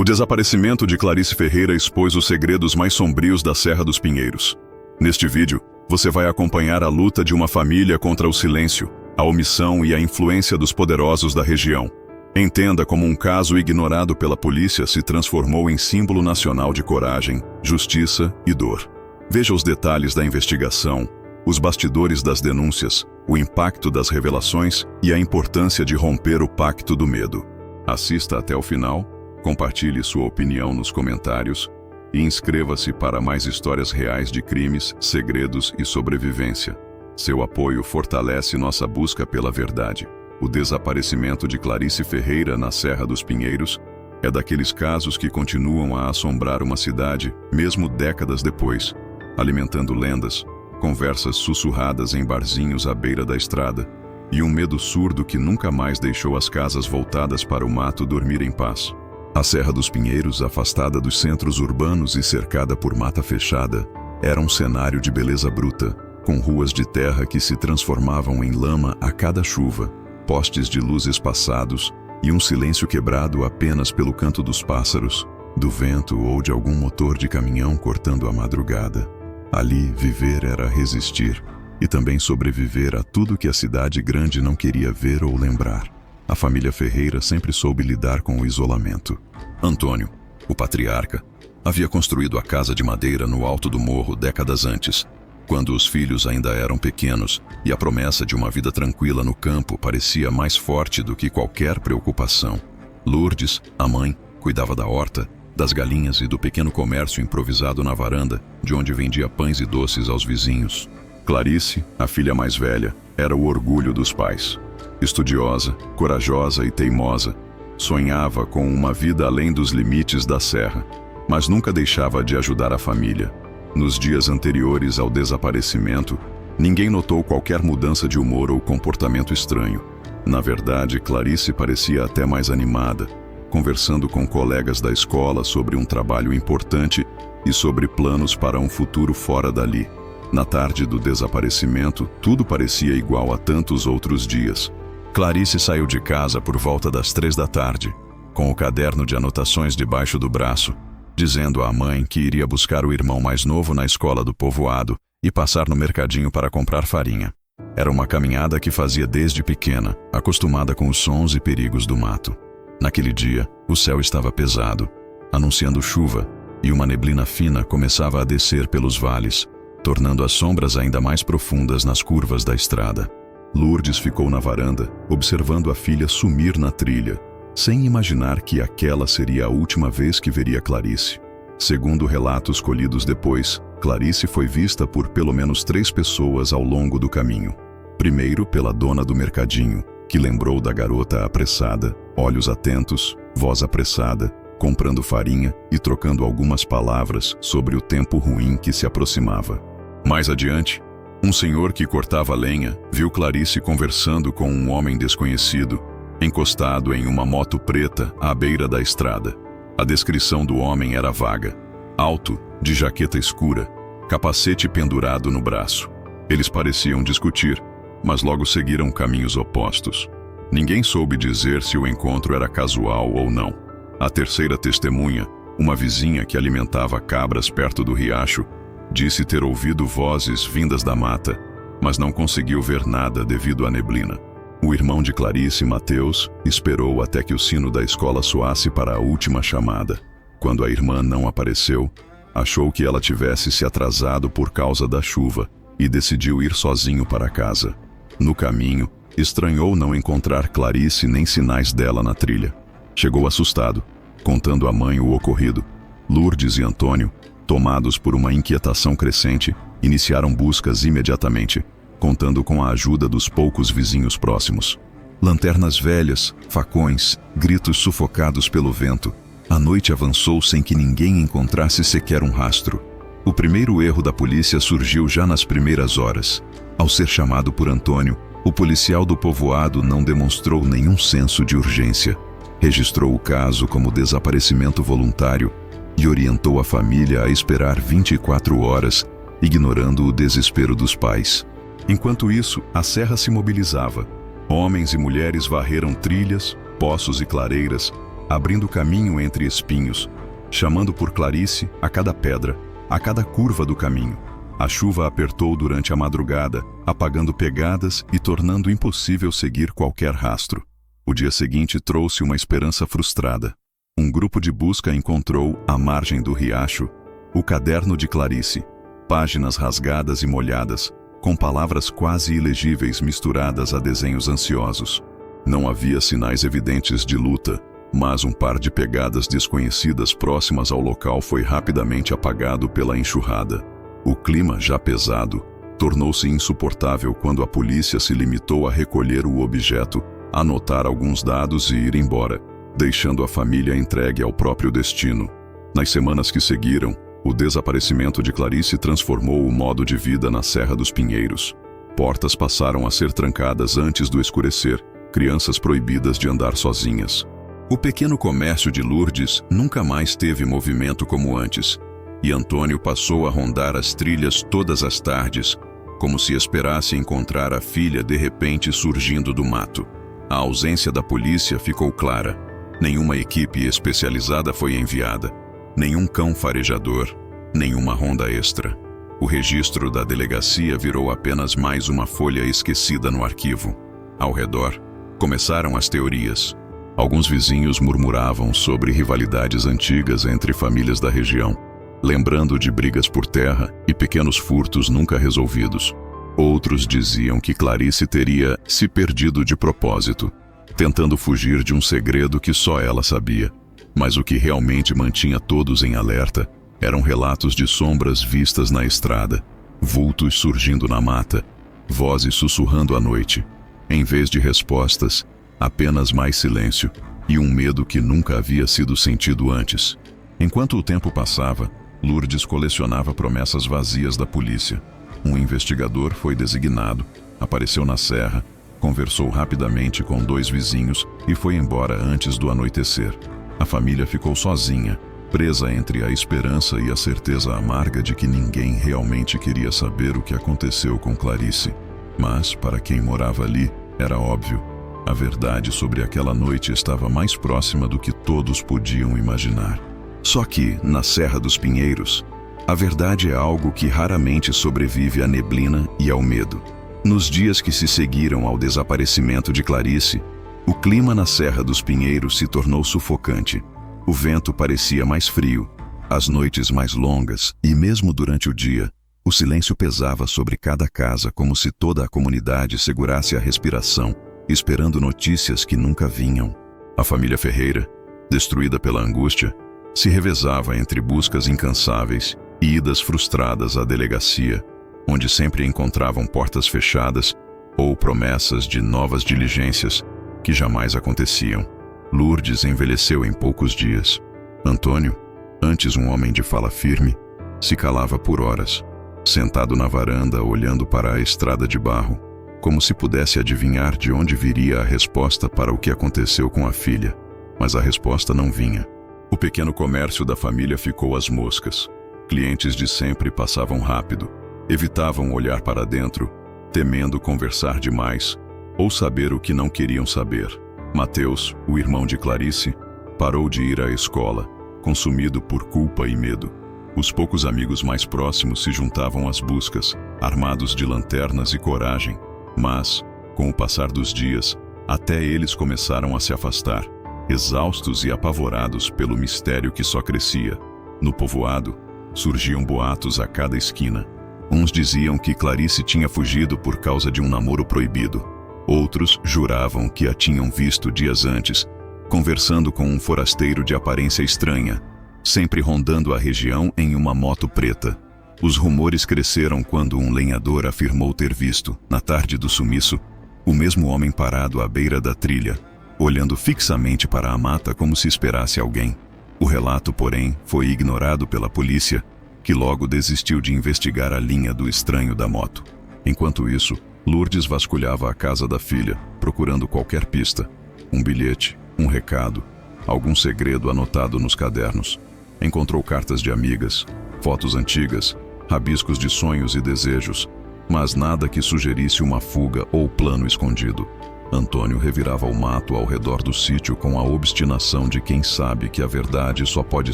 desaparecimento de Clarice Ferreira expôs os segredos mais sombrios da Serra dos Pinheiros. Neste vídeo, você vai acompanhar a luta de uma família contra o silêncio, a omissão e a influência dos poderosos da região. Entenda como um caso ignorado pela polícia se transformou em símbolo nacional de coragem, justiça e dor. Veja os detalhes da investigação, os bastidores das denúncias, o impacto das revelações e a importância de romper o pacto do medo. Assista até o final, compartilhe sua opinião nos comentários e inscreva-se para mais histórias reais de crimes, segredos e sobrevivência. Seu apoio fortalece nossa busca pela verdade. O desaparecimento de Clarice Ferreira na Serra dos Pinheiros é daqueles casos que continuam a assombrar uma cidade, mesmo décadas depois, alimentando lendas, conversas sussurradas em barzinhos à beira da estrada e um medo surdo que nunca mais deixou as casas voltadas para o mato dormir em paz. A Serra dos Pinheiros, afastada dos centros urbanos e cercada por mata fechada, era um cenário de beleza bruta, com ruas de terra que se transformavam em lama a cada chuva, postes de luz espaçados e um silêncio quebrado apenas pelo canto dos pássaros, do vento ou de algum motor de caminhão cortando a madrugada. Ali, viver era resistir e também sobreviver a tudo que a cidade grande não queria ver ou lembrar. A família Ferreira sempre soube lidar com o isolamento. Antônio, o patriarca, havia construído a casa de madeira no alto do morro décadas antes, quando os filhos ainda eram pequenos e a promessa de uma vida tranquila no campo parecia mais forte do que qualquer preocupação. Lourdes, a mãe, cuidava da horta, das galinhas e do pequeno comércio improvisado na varanda, de onde vendia pães e doces aos vizinhos. Clarice, a filha mais velha, era o orgulho dos pais. Estudiosa, corajosa e teimosa, sonhava com uma vida além dos limites da serra, mas nunca deixava de ajudar a família. Nos dias anteriores ao desaparecimento, ninguém notou qualquer mudança de humor ou comportamento estranho. Na verdade, Clarice parecia até mais animada, conversando com colegas da escola sobre um trabalho importante e sobre planos para um futuro fora dali. Na tarde do desaparecimento, tudo parecia igual a tantos outros dias. Clarice saiu de casa por volta das 3 da tarde, com o caderno de anotações debaixo do braço, dizendo à mãe que iria buscar o irmão mais novo na escola do povoado e passar no mercadinho para comprar farinha. Era uma caminhada que fazia desde pequena, acostumada com os sons e perigos do mato. Naquele dia, o céu estava pesado, anunciando chuva, e uma neblina fina começava a descer pelos vales, tornando as sombras ainda mais profundas nas curvas da estrada. Lourdes ficou na varanda, observando a filha sumir na trilha, sem imaginar que aquela seria a última vez que veria Clarice. Segundo relatos colhidos depois, Clarice foi vista por pelo menos 3 pessoas ao longo do caminho. Primeiro pela dona do mercadinho, que lembrou da garota apressada, olhos atentos, voz apressada, comprando farinha e trocando algumas palavras sobre o tempo ruim que se aproximava. Mais adiante, um senhor que cortava lenha viu Clarice conversando com um homem desconhecido, encostado em uma moto preta à beira da estrada. A descrição do homem era vaga. Alto, de jaqueta escura, capacete pendurado no braço. Eles pareciam discutir, mas logo seguiram caminhos opostos. Ninguém soube dizer se o encontro era casual ou não. A terceira testemunha, uma vizinha que alimentava cabras perto do riacho, disse ter ouvido vozes vindas da mata, mas não conseguiu ver nada devido à neblina. O irmão de Clarice, Mateus, esperou até que o sino da escola soasse para a última chamada. Quando a irmã não apareceu, achou que ela tivesse se atrasado por causa da chuva e decidiu ir sozinho para casa. No caminho, estranhou não encontrar Clarice nem sinais dela na trilha. Chegou assustado, contando à mãe o ocorrido. Lourdes e Antônio, tomados por uma inquietação crescente, iniciaram buscas imediatamente, contando com a ajuda dos poucos vizinhos próximos. Lanternas velhas, facões, gritos sufocados pelo vento. A noite avançou sem que ninguém encontrasse sequer um rastro. O primeiro erro da polícia surgiu já nas primeiras horas. Ao ser chamado por Antônio, o policial do povoado não demonstrou nenhum senso de urgência. Registrou o caso como desaparecimento voluntário e orientou a família a esperar 24 horas, ignorando o desespero dos pais. Enquanto isso, a serra se mobilizava. Homens e mulheres varreram trilhas, poços e clareiras, abrindo caminho entre espinhos, chamando por Clarice a cada pedra, a cada curva do caminho. A chuva apertou durante a madrugada, apagando pegadas e tornando impossível seguir qualquer rastro. O dia seguinte trouxe uma esperança frustrada. Um grupo de busca encontrou, à margem do riacho, o caderno de Clarice, páginas rasgadas e molhadas, com palavras quase ilegíveis misturadas a desenhos ansiosos. Não havia sinais evidentes de luta, mas um par de pegadas desconhecidas próximas ao local foi rapidamente apagado pela enxurrada. O clima, já pesado, tornou-se insuportável quando a polícia se limitou a recolher o objeto, anotar alguns dados e ir embora, deixando a família entregue ao próprio destino. Nas semanas que seguiram, o desaparecimento de Clarice transformou o modo de vida na Serra dos Pinheiros. Portas passaram a ser trancadas antes do escurecer, crianças proibidas de andar sozinhas. O pequeno comércio de Lourdes nunca mais teve movimento como antes, e Antônio passou a rondar as trilhas todas as tardes, como se esperasse encontrar a filha de repente surgindo do mato. A ausência da polícia ficou clara. Nenhuma equipe especializada foi enviada, nenhum cão farejador, nenhuma ronda extra. O registro da delegacia virou apenas mais uma folha esquecida no arquivo. Ao redor, começaram as teorias. Alguns vizinhos murmuravam sobre rivalidades antigas entre famílias da região, lembrando de brigas por terra e pequenos furtos nunca resolvidos. Outros diziam que Clarice teria se perdido de propósito, tentando fugir de um segredo que só ela sabia. Mas o que realmente mantinha todos em alerta eram relatos de sombras vistas na estrada, vultos surgindo na mata, vozes sussurrando à noite. Em vez de respostas, apenas mais silêncio e um medo que nunca havia sido sentido antes. Enquanto o tempo passava, Lourdes colecionava promessas vazias da polícia. Um investigador foi designado, apareceu na serra, conversou rapidamente com 2 vizinhos e foi embora antes do anoitecer. A família ficou sozinha, presa entre a esperança e a certeza amarga de que ninguém realmente queria saber o que aconteceu com Clarice. Mas, para quem morava ali, era óbvio. A verdade sobre aquela noite estava mais próxima do que todos podiam imaginar. Só que, na Serra dos Pinheiros, a verdade é algo que raramente sobrevive à neblina e ao medo. Nos dias que se seguiram ao desaparecimento de Clarice, o clima na Serra dos Pinheiros se tornou sufocante. O vento parecia mais frio, as noites mais longas e mesmo durante o dia, o silêncio pesava sobre cada casa como se toda a comunidade segurasse a respiração, esperando notícias que nunca vinham. A família Ferreira, destruída pela angústia, se revezava entre buscas incansáveis e idas frustradas à delegacia, onde sempre encontravam portas fechadas ou promessas de novas diligências que jamais aconteciam. Lourdes envelheceu em poucos dias. Antônio, antes um homem de fala firme, se calava por horas, sentado na varanda olhando para a estrada de barro, como se pudesse adivinhar de onde viria a resposta para o que aconteceu com a filha. Mas a resposta não vinha. O pequeno comércio da família ficou às moscas. Clientes de sempre passavam rápido, evitavam olhar para dentro, temendo conversar demais ou saber o que não queriam saber. Mateus, o irmão de Clarice, parou de ir à escola, consumido por culpa e medo. Os poucos amigos mais próximos se juntavam às buscas, armados de lanternas e coragem. Mas, com o passar dos dias, até eles começaram a se afastar, exaustos e apavorados pelo mistério que só crescia. No povoado, surgiam boatos a cada esquina. Uns diziam que Clarice tinha fugido por causa de um namoro proibido. Outros juravam que a tinham visto dias antes, conversando com um forasteiro de aparência estranha, sempre rondando a região em uma moto preta. Os rumores cresceram quando um lenhador afirmou ter visto, na tarde do sumiço, o mesmo homem parado à beira da trilha, olhando fixamente para a mata como se esperasse alguém. O relato, porém, foi ignorado pela polícia, que logo desistiu de investigar a linha do estranho da moto. Enquanto isso, Lourdes vasculhava a casa da filha, procurando qualquer pista. Um bilhete, um recado, algum segredo anotado nos cadernos. Encontrou cartas de amigas, fotos antigas, rabiscos de sonhos e desejos, mas nada que sugerisse uma fuga ou plano escondido. Antônio revirava o mato ao redor do sítio com a obstinação de quem sabe que a verdade só pode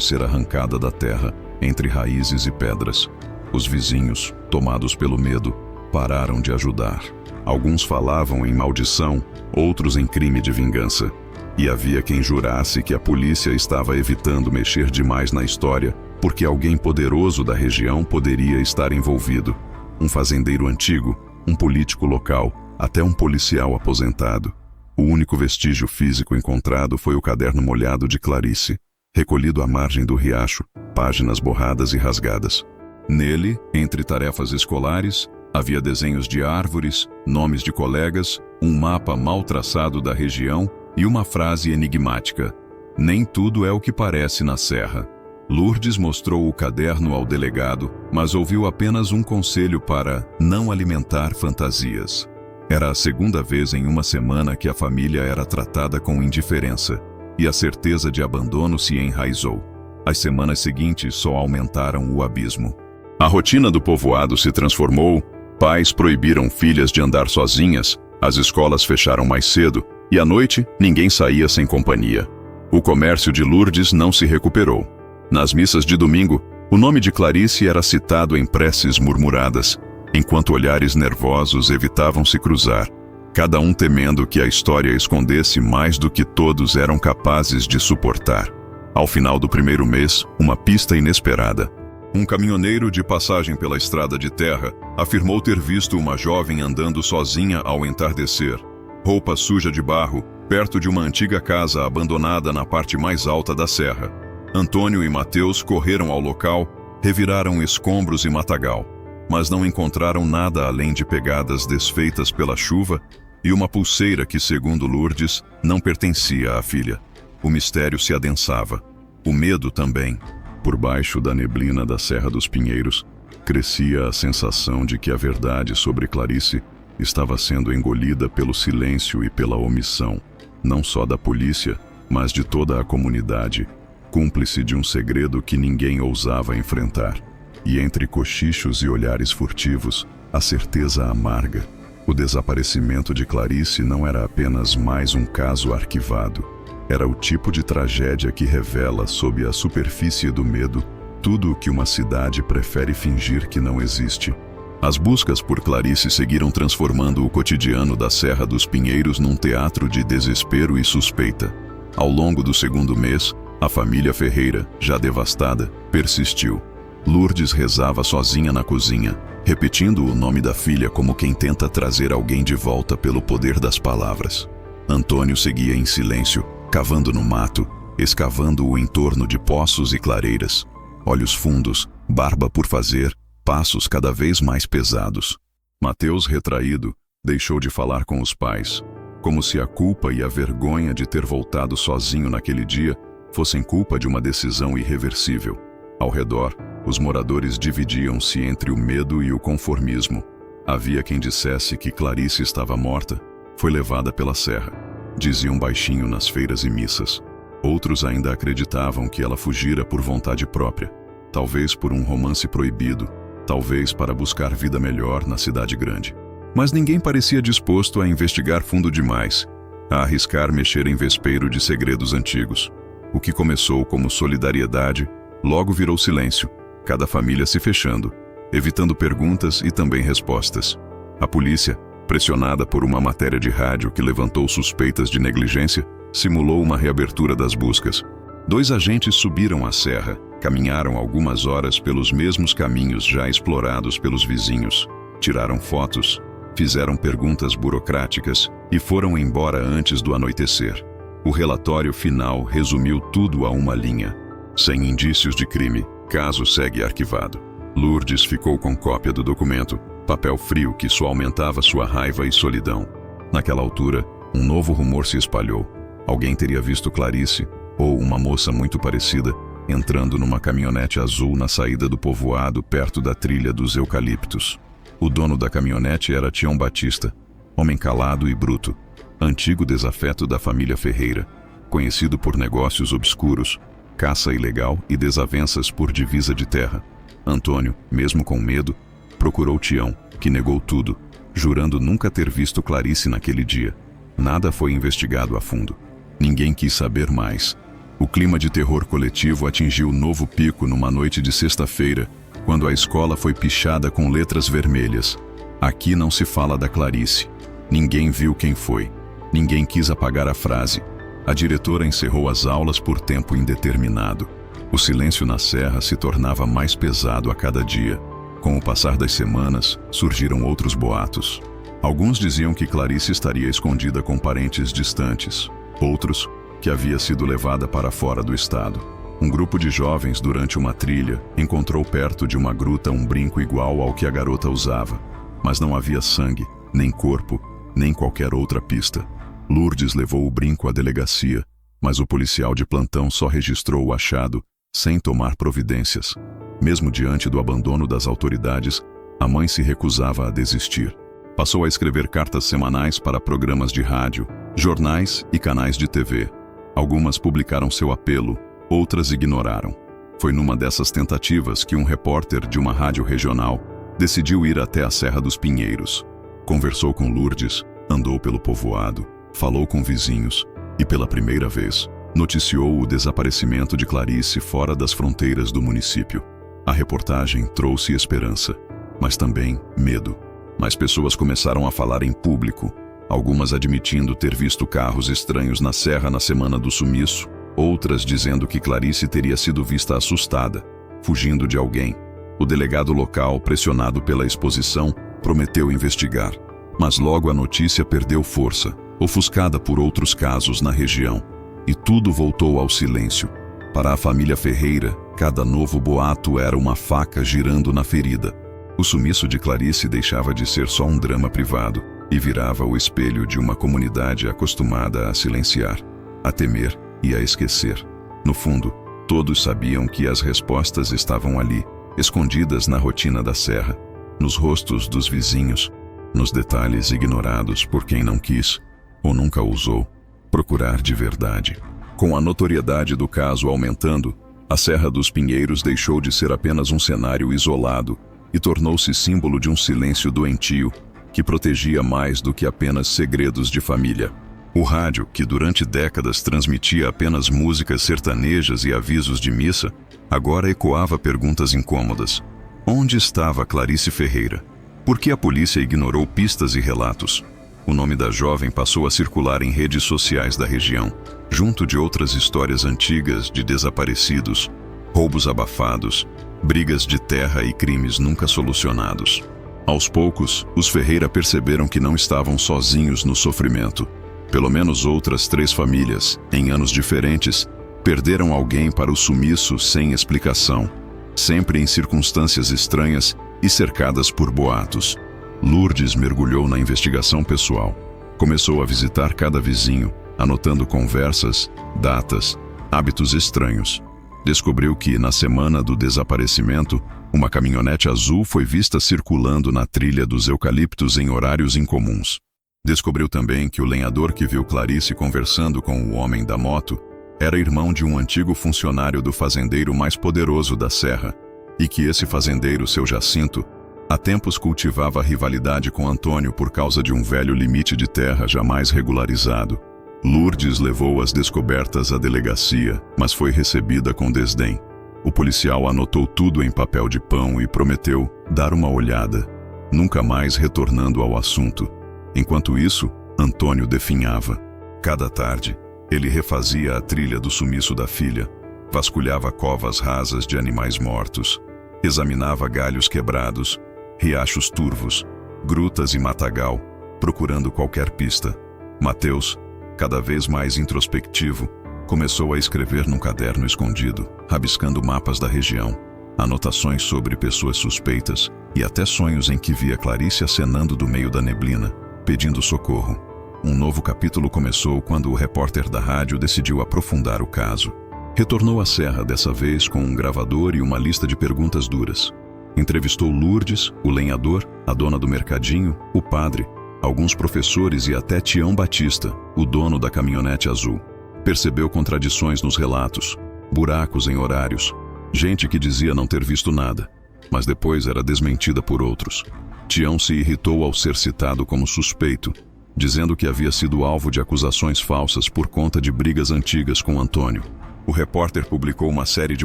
ser arrancada da terra, entre raízes e pedras. Os vizinhos, tomados pelo medo, pararam de ajudar. Alguns falavam em maldição, outros em crime de vingança. E havia quem jurasse que a polícia estava evitando mexer demais na história, porque alguém poderoso da região poderia estar envolvido. Um fazendeiro antigo, um político local, até um policial aposentado. O único vestígio físico encontrado foi o caderno molhado de Clarice, recolhido à margem do riacho, páginas borradas e rasgadas. Nele, entre tarefas escolares, havia desenhos de árvores, nomes de colegas, um mapa mal traçado da região e uma frase enigmática: "Nem tudo é o que parece na serra." Lourdes mostrou o caderno ao delegado, mas ouviu apenas um conselho para não alimentar fantasias. Era a segunda vez em uma semana que a família era tratada com indiferença, e a certeza de abandono se enraizou. As semanas seguintes só aumentaram o abismo. A rotina do povoado se transformou, pais proibiram filhas de andar sozinhas, as escolas fecharam mais cedo, e à noite ninguém saía sem companhia. O comércio de Lourdes não se recuperou. Nas missas de domingo, o nome de Clarice era citado em preces murmuradas, enquanto olhares nervosos evitavam se cruzar, cada um temendo que a história escondesse mais do que todos eram capazes de suportar. Ao final do primeiro mês, uma pista inesperada. Um caminhoneiro de passagem pela estrada de terra afirmou ter visto uma jovem andando sozinha ao entardecer, roupa suja de barro, perto de uma antiga casa abandonada na parte mais alta da serra. Antônio e Mateus correram ao local, reviraram escombros e matagal, mas não encontraram nada além de pegadas desfeitas pela chuva e uma pulseira que, segundo Lourdes, não pertencia à filha. O mistério se adensava. O medo também. Por baixo da neblina da Serra dos Pinheiros, crescia a sensação de que a verdade sobre Clarice estava sendo engolida pelo silêncio e pela omissão, não só da polícia, mas de toda a comunidade, cúmplice de um segredo que ninguém ousava enfrentar. E entre cochichos e olhares furtivos, a certeza amarga. O desaparecimento de Clarice não era apenas mais um caso arquivado. Era o tipo de tragédia que revela, sob a superfície do medo, tudo o que uma cidade prefere fingir que não existe. As buscas por Clarice seguiram transformando o cotidiano da Serra dos Pinheiros num teatro de desespero e suspeita. Ao longo do segundo mês, a família Ferreira, já devastada, persistiu. Lourdes rezava sozinha na cozinha, repetindo o nome da filha como quem tenta trazer alguém de volta pelo poder das palavras. Antônio seguia em silêncio, cavando no mato, escavando o entorno de poços e clareiras. Olhos fundos, barba por fazer, passos cada vez mais pesados. Mateus, retraído, deixou de falar com os pais, como se a culpa e a vergonha de ter voltado sozinho naquele dia fossem culpa de uma decisão irreversível. Ao redor, os moradores dividiam-se entre o medo e o conformismo. Havia quem dissesse que Clarice estava morta, foi levada pela serra. Diziam baixinho nas feiras e missas. Outros ainda acreditavam que ela fugira por vontade própria, talvez por um romance proibido, talvez para buscar vida melhor na cidade grande. Mas ninguém parecia disposto a investigar fundo demais, a arriscar mexer em vespeiro de segredos antigos. O que começou como solidariedade, logo virou silêncio, cada família se fechando, evitando perguntas e também respostas. A polícia, pressionada por uma matéria de rádio que levantou suspeitas de negligência, simulou uma reabertura das buscas. 2 agentes subiram a serra, caminharam algumas horas pelos mesmos caminhos já explorados pelos vizinhos, tiraram fotos, fizeram perguntas burocráticas e foram embora antes do anoitecer. O relatório final resumiu tudo a uma linha. Sem indícios de crime, caso segue arquivado. Lourdes ficou com cópia do documento, papel frio que só aumentava sua raiva e solidão. Naquela altura, um novo rumor se espalhou. Alguém teria visto Clarice, ou uma moça muito parecida, entrando numa caminhonete azul na saída do povoado perto da trilha dos eucaliptos. O dono da caminhonete era Tião Batista, homem calado e bruto, antigo desafeto da família Ferreira, conhecido por negócios obscuros, caça ilegal e desavenças por divisa de terra. Antônio, mesmo com medo, procurou Tião, que negou tudo, jurando nunca ter visto Clarice naquele dia. Nada foi investigado a fundo. Ninguém quis saber mais. O clima de terror coletivo atingiu novo pico numa noite de sexta-feira, quando a escola foi pichada com letras vermelhas. Aqui não se fala da Clarice. Ninguém viu quem foi. Ninguém quis apagar a frase. A diretora encerrou as aulas por tempo indeterminado. O silêncio na serra se tornava mais pesado a cada dia. Com o passar das semanas, surgiram outros boatos. Alguns diziam que Clarice estaria escondida com parentes distantes. Outros, que havia sido levada para fora do estado. Um grupo de jovens, durante uma trilha, encontrou perto de uma gruta um brinco igual ao que a garota usava. Mas não havia sangue, nem corpo, nem qualquer outra pista. Lourdes levou o brinco à delegacia, mas o policial de plantão só registrou o achado, sem tomar providências. Mesmo diante do abandono das autoridades, a mãe se recusava a desistir. Passou a escrever cartas semanais para programas de rádio, jornais e canais de TV. Algumas publicaram seu apelo, outras ignoraram. Foi numa dessas tentativas que um repórter de uma rádio regional decidiu ir até a Serra dos Pinheiros. Conversou com Lourdes, andou pelo povoado, falou com vizinhos e, pela primeira vez, noticiou o desaparecimento de Clarice fora das fronteiras do município. A reportagem trouxe esperança, mas também medo. Mais pessoas começaram a falar em público, algumas admitindo ter visto carros estranhos na serra na semana do sumiço, outras dizendo que Clarice teria sido vista assustada, fugindo de alguém. O delegado local, pressionado pela exposição, prometeu investigar. Mas logo a notícia perdeu força, ofuscada por outros casos na região. E tudo voltou ao silêncio. Para a família Ferreira, cada novo boato era uma faca girando na ferida. O sumiço de Clarice deixava de ser só um drama privado e virava o espelho de uma comunidade acostumada a silenciar, a temer e a esquecer. No fundo, todos sabiam que as respostas estavam ali, escondidas na rotina da serra, nos rostos dos vizinhos, nos detalhes ignorados por quem não quis, ou nunca ousou, procurar de verdade. Com a notoriedade do caso aumentando, a Serra dos Pinheiros deixou de ser apenas um cenário isolado e tornou-se símbolo de um silêncio doentio que protegia mais do que apenas segredos de família. O rádio, que durante décadas transmitia apenas músicas sertanejas e avisos de missa, agora ecoava perguntas incômodas. Onde estava Clarice Ferreira? Por que a polícia ignorou pistas e relatos? O nome da jovem passou a circular em redes sociais da região, junto de outras histórias antigas de desaparecidos, roubos abafados, brigas de terra e crimes nunca solucionados. Aos poucos, os Ferreira perceberam que não estavam sozinhos no sofrimento. Pelo menos outras 3 famílias, em anos diferentes, perderam alguém para o sumiço sem explicação, sempre em circunstâncias estranhas e cercadas por boatos. Lourdes mergulhou na investigação pessoal. Começou a visitar cada vizinho, anotando conversas, datas, hábitos estranhos. Descobriu que, na semana do desaparecimento, uma caminhonete azul foi vista circulando na trilha dos eucaliptos em horários incomuns. Descobriu também que o lenhador que viu Clarice conversando com o homem da moto era irmão de um antigo funcionário do fazendeiro mais poderoso da serra, e que esse fazendeiro, seu Jacinto, há tempos cultivava rivalidade com Antônio por causa de um velho limite de terra jamais regularizado. Lourdes levou as descobertas à delegacia, mas foi recebida com desdém. O policial anotou tudo em papel de pão e prometeu dar uma olhada, nunca mais retornando ao assunto. Enquanto isso, Antônio definhava. Cada tarde, ele refazia a trilha do sumiço da filha, vasculhava covas rasas de animais mortos, examinava galhos quebrados, riachos turvos, grutas e matagal, procurando qualquer pista. Mateus, cada vez mais introspectivo, começou a escrever num caderno escondido, rabiscando mapas da região, anotações sobre pessoas suspeitas e até sonhos em que via Clarice acenando do meio da neblina, pedindo socorro. Um novo capítulo começou quando o repórter da rádio decidiu aprofundar o caso. Retornou à serra, dessa vez com um gravador e uma lista de perguntas duras. Entrevistou Lourdes, o lenhador, a dona do mercadinho, o padre, alguns professores e até Tião Batista, o dono da caminhonete azul. Percebeu contradições nos relatos, buracos em horários, gente que dizia não ter visto nada, mas depois era desmentida por outros. Tião se irritou ao ser citado como suspeito dizendo que havia sido alvo de acusações falsas por conta de brigas antigas com Antônio. O repórter publicou uma série de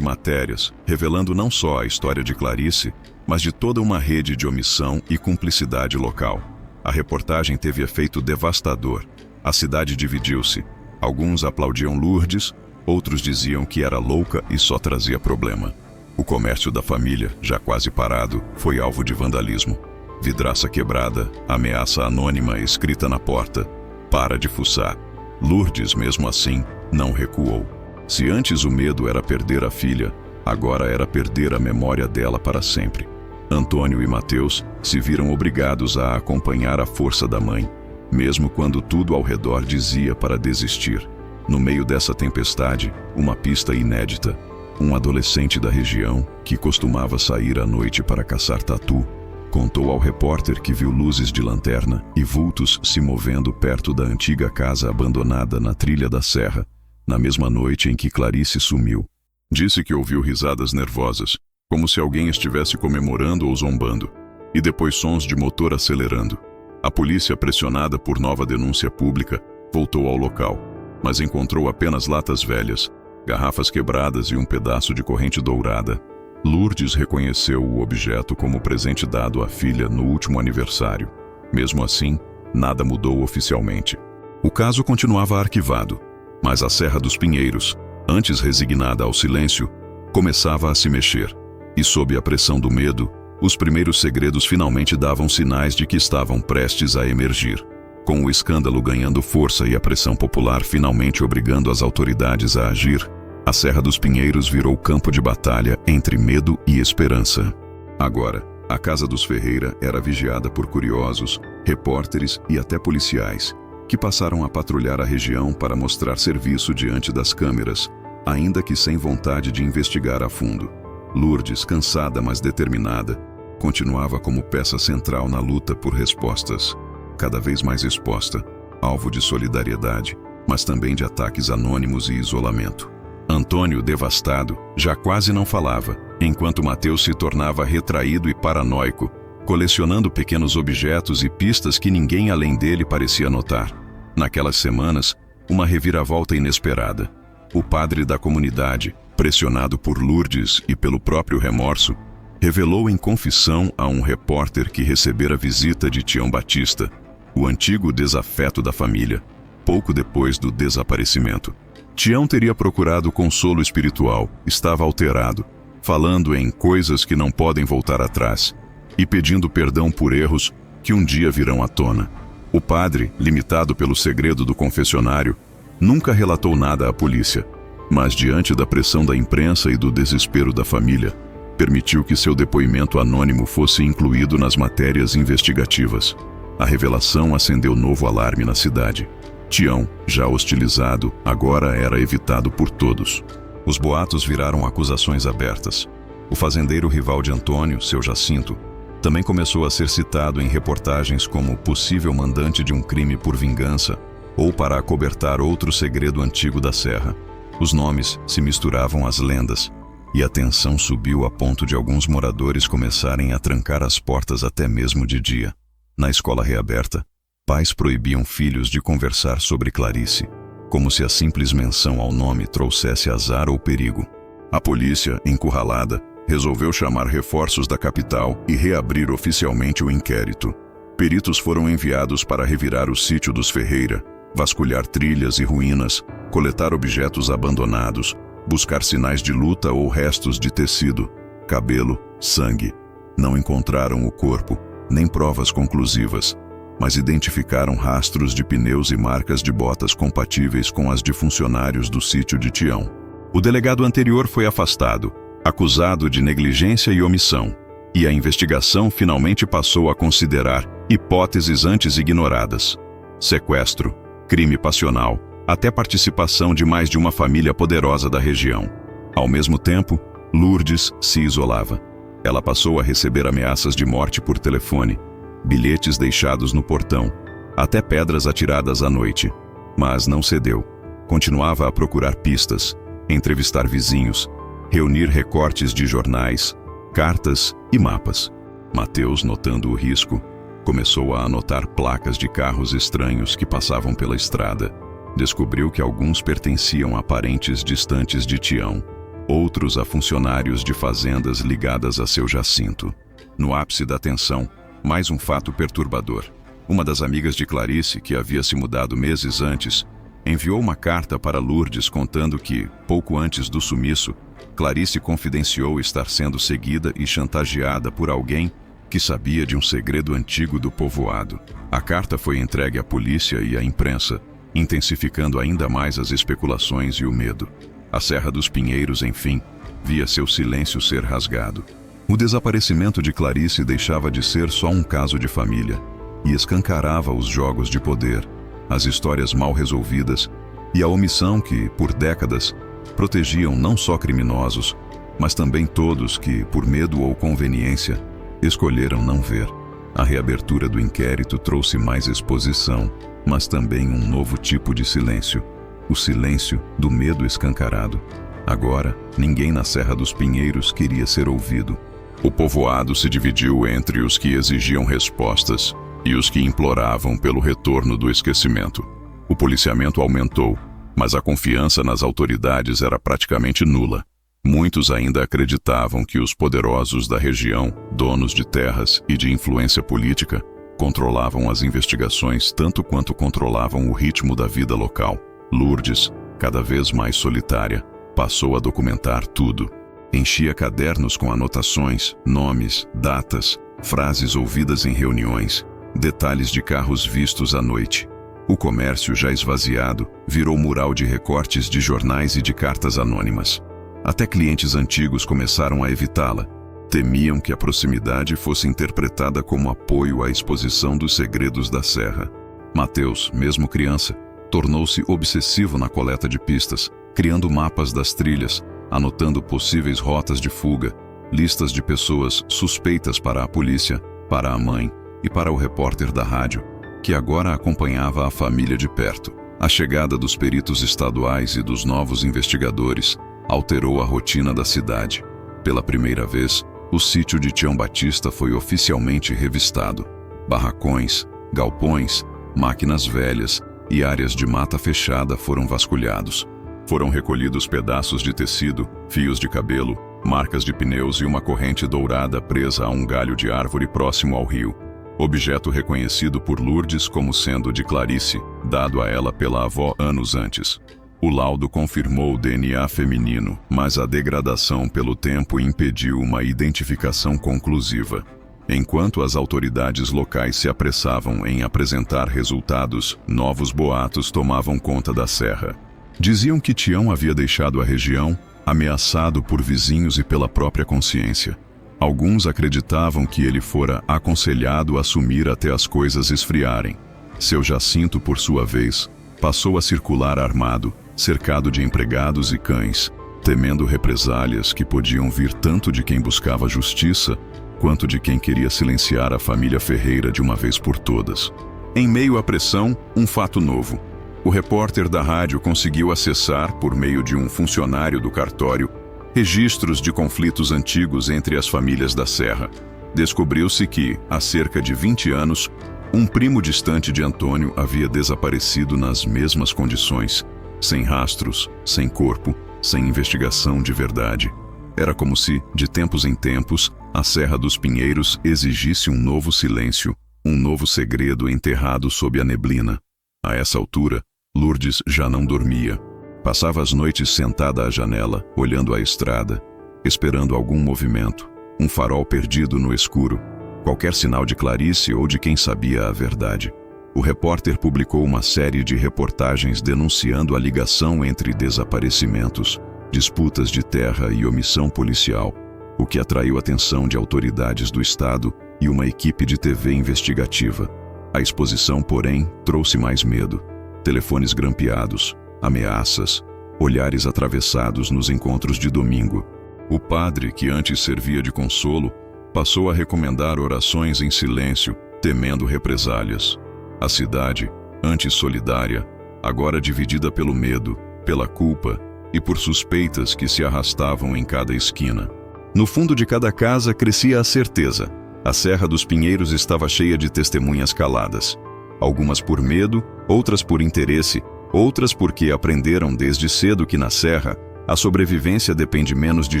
matérias, revelando não só a história de Clarice, mas de toda uma rede de omissão e cumplicidade local. A reportagem teve efeito devastador. A cidade dividiu-se. Alguns aplaudiam Lourdes, outros diziam que era louca e só trazia problema. O comércio da família, já quase parado, foi alvo de vandalismo. Vidraça quebrada, ameaça anônima escrita na porta. Para de fuçar. Lourdes, mesmo assim, não recuou. Se antes o medo era perder a filha, agora era perder a memória dela para sempre. Antônio e Mateus se viram obrigados a acompanhar a força da mãe, mesmo quando tudo ao redor dizia para desistir. No meio dessa tempestade, uma pista inédita. Um adolescente da região, que costumava sair à noite para caçar tatu, contou ao repórter que viu luzes de lanterna e vultos se movendo perto da antiga casa abandonada na trilha da serra, na mesma noite em que Clarice sumiu. Disse que ouviu risadas nervosas, como se alguém estivesse comemorando ou zombando, e depois sons de motor acelerando. A polícia, pressionada por nova denúncia pública, voltou ao local, mas encontrou apenas latas velhas, garrafas quebradas e um pedaço de corrente dourada. Lourdes reconheceu o objeto como presente dado à filha no último aniversário. Mesmo assim, nada mudou oficialmente. O caso continuava arquivado, mas a Serra dos Pinheiros, antes resignada ao silêncio, começava a se mexer. E sob a pressão do medo, os primeiros segredos finalmente davam sinais de que estavam prestes a emergir. Com o escândalo ganhando força e a pressão popular finalmente obrigando as autoridades a agir, a Serra dos Pinheiros virou campo de batalha entre medo e esperança. Agora, a casa dos Ferreira era vigiada por curiosos, repórteres e até policiais, que passaram a patrulhar a região para mostrar serviço diante das câmeras, ainda que sem vontade de investigar a fundo. Lourdes, cansada mas determinada, continuava como peça central na luta por respostas, cada vez mais exposta, alvo de solidariedade, mas também de ataques anônimos e isolamento. Antônio, devastado, já quase não falava, enquanto Mateus se tornava retraído e paranoico, colecionando pequenos objetos e pistas que ninguém além dele parecia notar. Naquelas semanas, uma reviravolta inesperada. O padre da comunidade, pressionado por Lourdes e pelo próprio remorso, revelou em confissão a um repórter que recebera visita de Tião Batista, o antigo desafeto da família, pouco depois do desaparecimento. Tião teria procurado consolo espiritual, estava alterado, falando em coisas que não podem voltar atrás, e pedindo perdão por erros que um dia virão à tona. O padre, limitado pelo segredo do confessionário, nunca relatou nada à polícia, mas diante da pressão da imprensa e do desespero da família, permitiu que seu depoimento anônimo fosse incluído nas matérias investigativas. A revelação acendeu novo alarme na cidade. Tião, já hostilizado, agora era evitado por todos. Os boatos viraram acusações abertas. O fazendeiro rival de Antônio, seu Jacinto, também começou a ser citado em reportagens como possível mandante de um crime por vingança ou para acobertar outro segredo antigo da serra. Os nomes se misturavam às lendas, e a tensão subiu a ponto de alguns moradores começarem a trancar as portas até mesmo de dia. Na escola reaberta, pais proibiam filhos de conversar sobre Clarice, como se a simples menção ao nome trouxesse azar ou perigo. A polícia, encurralada, resolveu chamar reforços da capital e reabrir oficialmente o inquérito. Peritos foram enviados para revirar o sítio dos Ferreira, vasculhar trilhas e ruínas, coletar objetos abandonados, buscar sinais de luta ou restos de tecido, cabelo, sangue. Não encontraram o corpo, nem provas conclusivas, mas identificaram rastros de pneus e marcas de botas compatíveis com as de funcionários do sítio de Tião. O delegado anterior foi afastado, acusado de negligência e omissão, e a investigação finalmente passou a considerar hipóteses antes ignoradas: sequestro, crime passional, até participação de mais de uma família poderosa da região. Ao mesmo tempo, Lourdes se isolava. Ela passou a receber ameaças de morte por telefone, bilhetes deixados no portão, até pedras atiradas à noite. Mas não cedeu. Continuava a procurar pistas, entrevistar vizinhos, reunir recortes de jornais, cartas e mapas. Mateus, notando o risco, Começou a anotar placas de carros estranhos que passavam pela estrada. Descobriu que alguns pertenciam a parentes distantes de Tião, outros a funcionários de fazendas ligadas a seu Jacinto. No ápice da tensão, mais um fato perturbador. Uma das amigas de Clarice, que havia se mudado meses antes, enviou uma carta para Lourdes contando que, pouco antes do sumiço, Clarice confidenciou estar sendo seguida e chantageada por alguém que sabia de um segredo antigo do povoado. A carta foi entregue à polícia e à imprensa, intensificando ainda mais as especulações e o medo. A Serra dos Pinheiros, enfim, via seu silêncio ser rasgado. O desaparecimento de Clarice deixava de ser só um caso de família e escancarava os jogos de poder, as histórias mal resolvidas e a omissão que, por décadas, protegiam não só criminosos, mas também todos que, por medo ou conveniência, escolheram não ver. A reabertura do inquérito trouxe mais exposição, mas também um novo tipo de silêncio. O silêncio do medo escancarado. Agora, ninguém na Serra dos Pinheiros queria ser ouvido. O povoado se dividiu entre os que exigiam respostas e os que imploravam pelo retorno do esquecimento. O policiamento aumentou, mas a confiança nas autoridades era praticamente nula. Muitos ainda acreditavam que os poderosos da região, donos de terras e de influência política, controlavam as investigações tanto quanto controlavam o ritmo da vida local. Lourdes, cada vez mais solitária, passou a documentar tudo. Enchia cadernos com anotações, nomes, datas, frases ouvidas em reuniões, detalhes de carros vistos à noite. O comércio, já esvaziado, virou mural de recortes de jornais e de cartas anônimas. Até clientes antigos começaram a evitá-la. Temiam que a proximidade fosse interpretada como apoio à exposição dos segredos da serra. Mateus, mesmo criança, tornou-se obsessivo na coleta de pistas, criando mapas das trilhas, anotando possíveis rotas de fuga, listas de pessoas suspeitas para a polícia, para a mãe e para o repórter da rádio, que agora acompanhava a família de perto. A chegada dos peritos estaduais e dos novos investigadores alterou a rotina da cidade. Pela primeira vez, o sítio de Tião Batista foi oficialmente revistado. Barracões, galpões, máquinas velhas e áreas de mata fechada foram vasculhados. Foram recolhidos pedaços de tecido, fios de cabelo, marcas de pneus e uma corrente dourada presa a um galho de árvore próximo ao rio. Objeto reconhecido por Lourdes como sendo de Clarice, dado a ela pela avó anos antes. O laudo confirmou o DNA feminino, mas a degradação pelo tempo impediu uma identificação conclusiva. Enquanto as autoridades locais se apressavam em apresentar resultados, novos boatos tomavam conta da serra. Diziam que Tião havia deixado a região, ameaçado por vizinhos e pela própria consciência. Alguns acreditavam que ele fora aconselhado a sumir até as coisas esfriarem. Seu Jacinto, por sua vez, passou a circular armado, cercado de empregados e cães, temendo represálias que podiam vir tanto de quem buscava justiça, quanto de quem queria silenciar a família Ferreira de uma vez por todas. Em meio à pressão, um fato novo. O repórter da rádio conseguiu acessar, por meio de um funcionário do cartório, registros de conflitos antigos entre as famílias da Serra. Descobriu-se que, há cerca de 20 anos, um primo distante de Antônio havia desaparecido nas mesmas condições, sem rastros, sem corpo, sem investigação de verdade. Era como se, de tempos em tempos, a Serra dos Pinheiros exigisse um novo silêncio, um novo segredo enterrado sob a neblina. A essa altura, Lourdes já não dormia. Passava as noites sentada à janela, olhando a estrada, esperando algum movimento, um farol perdido no escuro, qualquer sinal de Clarice ou de quem sabia a verdade. O repórter publicou uma série de reportagens denunciando a ligação entre desaparecimentos, disputas de terra e omissão policial, o que atraiu a atenção de autoridades do Estado e uma equipe de TV investigativa. A exposição, porém, trouxe mais medo. Telefones grampeados, ameaças, olhares atravessados nos encontros de domingo. O padre, que antes servia de consolo, passou a recomendar orações em silêncio, temendo represálias. A cidade, antes solidária, agora dividida pelo medo, pela culpa e por suspeitas que se arrastavam em cada esquina. No fundo de cada casa crescia a certeza: A Serra dos Pinheiros estava cheia de testemunhas caladas. Algumas por medo, outras por interesse, outras porque aprenderam desde cedo que na Serra a sobrevivência depende menos de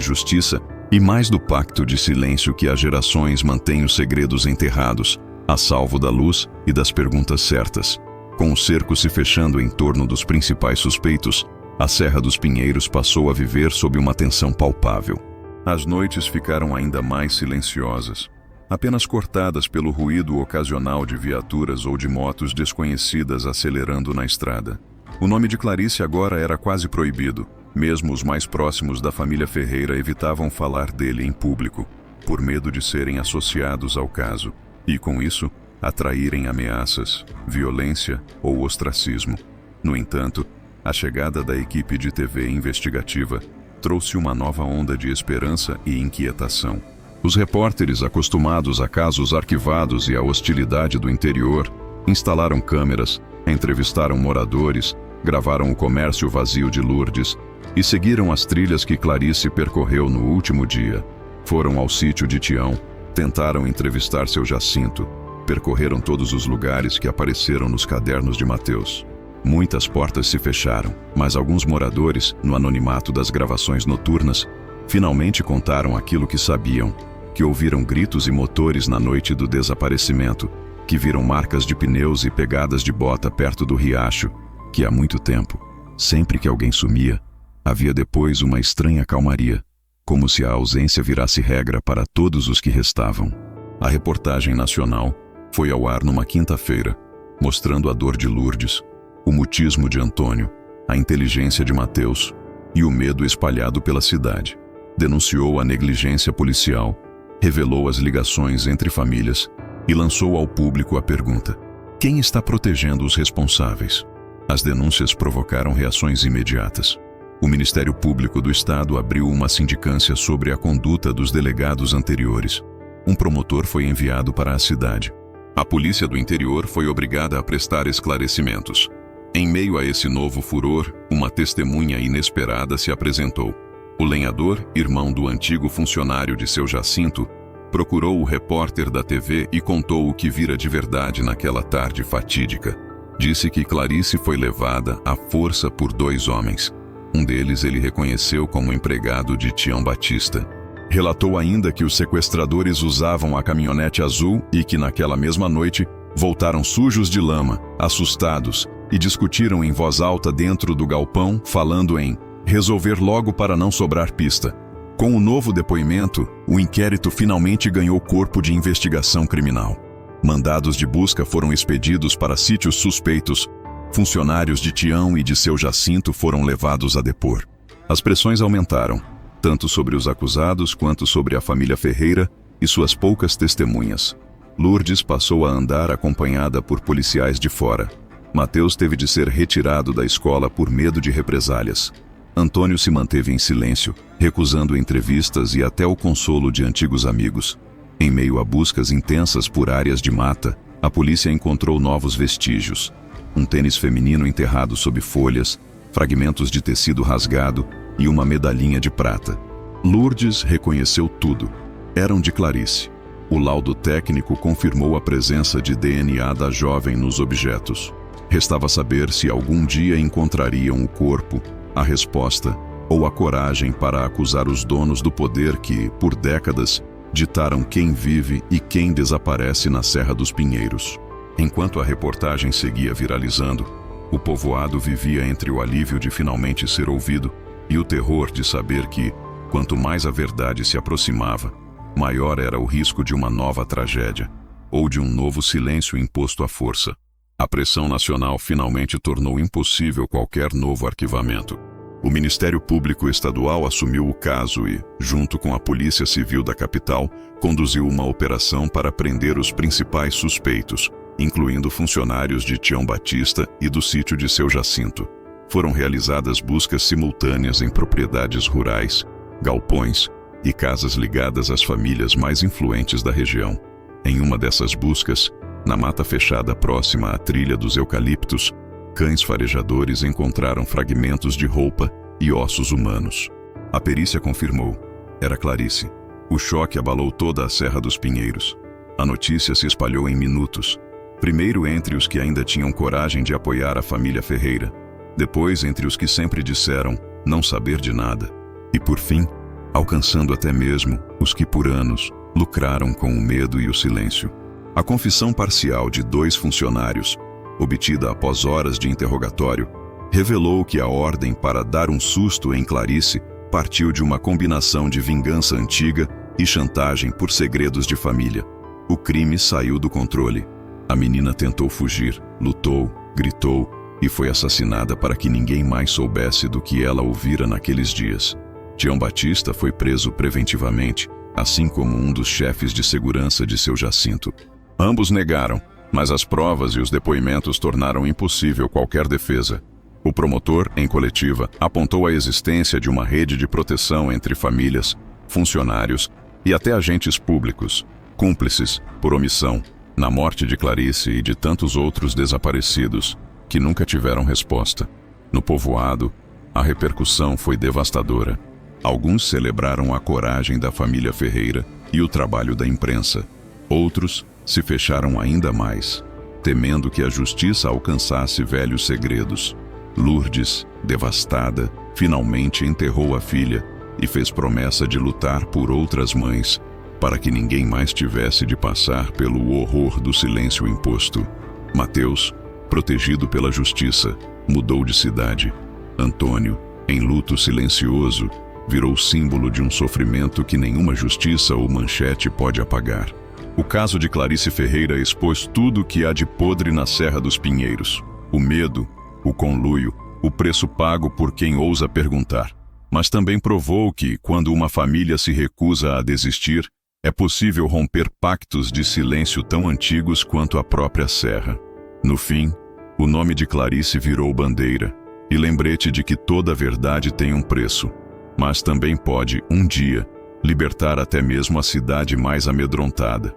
justiça e mais do pacto de silêncio que há gerações mantém os segredos enterrados, a salvo da luz e das perguntas certas. Com o cerco se fechando em torno dos principais suspeitos, a Serra dos Pinheiros passou a viver sob uma tensão palpável. As noites ficaram ainda mais silenciosas, apenas cortadas pelo ruído ocasional de viaturas ou de motos desconhecidas acelerando na estrada. O nome de Clarice agora era quase proibido. Mesmo os mais próximos da família Ferreira evitavam falar dele em público, por medo de serem associados ao caso, e com isso, atraírem ameaças, violência ou ostracismo. No entanto, a chegada da equipe de TV investigativa trouxe uma nova onda de esperança e inquietação. Os repórteres, acostumados a casos arquivados e à hostilidade do interior, instalaram câmeras, entrevistaram moradores, gravaram o comércio vazio de Lourdes e seguiram as trilhas que Clarice percorreu no último dia. Foram ao sítio de Tião, tentaram entrevistar seu Jacinto, percorreram todos os lugares que apareceram nos cadernos de Mateus. Muitas portas se fecharam, mas alguns moradores, no anonimato das gravações noturnas, finalmente contaram aquilo que sabiam, que ouviram gritos e motores na noite do desaparecimento, que viram marcas de pneus e pegadas de bota perto do riacho, que há muito tempo, sempre que alguém sumia, havia depois uma estranha calmaria, como se a ausência virasse regra para todos os que restavam. A reportagem nacional foi ao ar numa quinta-feira, mostrando a dor de Lourdes, o mutismo de Antônio, a inteligência de Mateus e o medo espalhado pela cidade. Denunciou a negligência policial, revelou as ligações entre famílias e lançou ao público a pergunta: quem está protegendo os responsáveis? As denúncias provocaram reações imediatas. O Ministério Público do Estado abriu uma sindicância sobre a conduta dos delegados anteriores. Um promotor foi enviado para a cidade. A polícia do interior foi obrigada a prestar esclarecimentos. Em meio a esse novo furor, uma testemunha inesperada se apresentou. O lenhador, irmão do antigo funcionário de seu Jacinto, procurou o repórter da TV e contou o que vira de verdade naquela tarde fatídica. Disse que Clarice foi levada à força por 2 homens. Um deles ele reconheceu como empregado de Tião Batista. Relatou ainda que os sequestradores usavam a caminhonete azul e que naquela mesma noite voltaram sujos de lama, assustados, e discutiram em voz alta dentro do galpão, falando em resolver logo para não sobrar pista. Com o novo depoimento, o inquérito finalmente ganhou corpo de investigação criminal. Mandados de busca foram expedidos para sítios suspeitos. Funcionários de Tião e de seu Jacinto foram levados a depor. As pressões aumentaram, tanto sobre os acusados quanto sobre a família Ferreira e suas poucas testemunhas. Lourdes passou a andar acompanhada por policiais de fora. Mateus teve de ser retirado da escola por medo de represálias. Antônio se manteve em silêncio, recusando entrevistas e até o consolo de antigos amigos. Em meio a buscas intensas por áreas de mata, a polícia encontrou novos vestígios. Um tênis feminino enterrado sob folhas, fragmentos de tecido rasgado e uma medalhinha de prata. Lourdes reconheceu tudo. Eram de Clarice. O laudo técnico confirmou a presença de DNA da jovem nos objetos. Restava saber se algum dia encontrariam o corpo, a resposta ou a coragem para acusar os donos do poder que, por décadas, ditaram quem vive e quem desaparece na Serra dos Pinheiros. Enquanto a reportagem seguia viralizando, o povoado vivia entre o alívio de finalmente ser ouvido e o terror de saber que, quanto mais a verdade se aproximava, maior era o risco de uma nova tragédia ou de um novo silêncio imposto à força. A pressão nacional finalmente tornou impossível qualquer novo arquivamento. O Ministério Público Estadual assumiu o caso e, junto com a Polícia Civil da capital, conduziu uma operação para prender os principais suspeitos, incluindo funcionários de Tião Batista e do sítio de seu Jacinto. Foram realizadas buscas simultâneas em propriedades rurais, galpões e casas ligadas às famílias mais influentes da região. Em uma dessas buscas, na mata fechada próxima à trilha dos eucaliptos, cães farejadores encontraram fragmentos de roupa e ossos humanos. A perícia confirmou. Era Clarice. O choque abalou toda a Serra dos Pinheiros. A notícia se espalhou em minutos. Primeiro entre os que ainda tinham coragem de apoiar a família Ferreira. Depois entre os que sempre disseram não saber de nada. E por fim, alcançando até mesmo os que por anos lucraram com o medo e o silêncio. A confissão parcial de 2 funcionários, obtida após horas de interrogatório, revelou que a ordem para dar um susto em Clarice partiu de uma combinação de vingança antiga e chantagem por segredos de família. O crime saiu do controle. A menina tentou fugir, lutou, gritou e foi assassinada para que ninguém mais soubesse do que ela ouvira naqueles dias. Tião Batista foi preso preventivamente, assim como um dos chefes de segurança de seu Jacinto. Ambos negaram, mas as provas e os depoimentos tornaram impossível qualquer defesa. O promotor, em coletiva, apontou a existência de uma rede de proteção entre famílias, funcionários e até agentes públicos, cúmplices, por omissão, na morte de Clarice e de tantos outros desaparecidos, que nunca tiveram resposta. No povoado, a repercussão foi devastadora. Alguns celebraram a coragem da família Ferreira e o trabalho da imprensa. Outros se fecharam ainda mais, temendo que a justiça alcançasse velhos segredos. Lourdes, devastada, finalmente enterrou a filha e fez promessa de lutar por outras mães, para que ninguém mais tivesse de passar pelo horror do silêncio imposto. Mateus, protegido pela justiça, mudou de cidade. Antônio, em luto silencioso, virou símbolo de um sofrimento que nenhuma justiça ou manchete pode apagar. O caso de Clarice Ferreira expôs tudo o que há de podre na Serra dos Pinheiros. O medo, o conluio, o preço pago por quem ousa perguntar. Mas também provou que, quando uma família se recusa a desistir, é possível romper pactos de silêncio tão antigos quanto a própria serra. No fim, o nome de Clarice virou bandeira, e lembrete de que toda verdade tem um preço, mas também pode, um dia, libertar até mesmo a cidade mais amedrontada.